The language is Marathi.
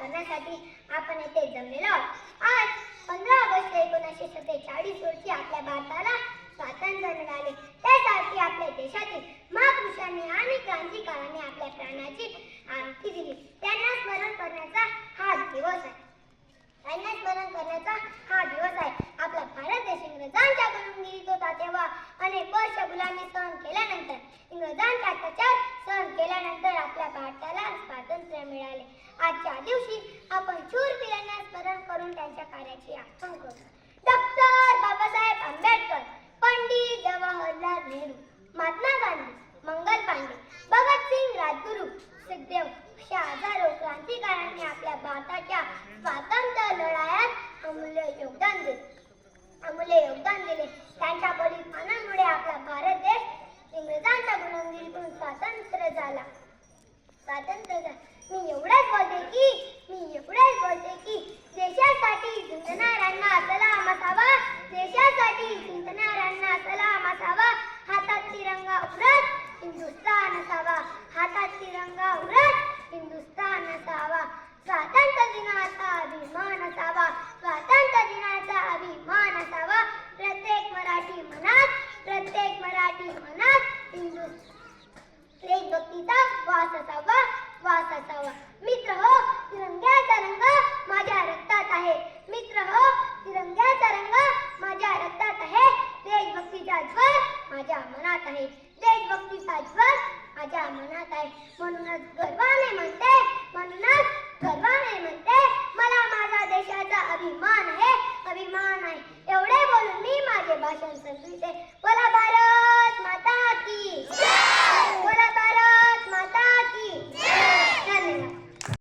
करण्यासाठी आपण येथे जमलेलो आहोत. आज 15 ऑगस्ट 1947 रोजी आपल्या भारताला स्वातंत्र्य मिळाले. त्यासाठी आपल्या देशातील महापुरुषांनी आणि क्रांतिकारकांनी आपल्या प्राणाची आहुती दिली. त्यांना स्मरण करण्याचा हा दिवस आहे. आपला भारत देश इंग्रजांच्या गुलामीत होता तेव्हा अनेक वर्ष गुलामी सहन केल्यानंतर, इंग्रजांचा अत्याचार सहन केल्यानंतर आपल्या भारताला स्वातंत्र्य मिळाले. आजच्या दिवशी आपण शूरवीरांना स्मरण करून त्यांच्या कार्याची आठवण करू. डॉक्टर बाबासाहेब आंबेडकर, पंडित जवाहरलाल नेहरू, महात्मा गांधी, मंगल पांडे, भगतसिंग, राजगुरू, सुखदेव अशा हजारो क्रांतिकारकांनी आपल्या भारताच्या स्वातंत्र्य लढायात अमूल्य योगदान दिले. त्यांच्या बलिदानामुळे आपला भारत देश इंग्रजांच्या गुलामगिरीतून स्वतंत्र झाला. मी एवढेच बोलते की देशासाठी झुंजणाऱ्यांना सलाम असावा. हातात तिरंगा उडत हिंदुस्थान असावा. स्वातंत्र्य दिनाचा अभिमान असावा. प्रत्येक मराठी मनात देशभक्तीचा वास असावा. मित्र हो, तिरंग्याचा रंग माझ्या रक्तात आहे. देशभक्तीचा ज्वर माझ्या मनात आहे. म्हणूनच गर्वाने म्हणते मला माझ्या देशाचा अभिमान आहे. एवढे बोलून मी माझे भाषण संपविते. बोला भारत.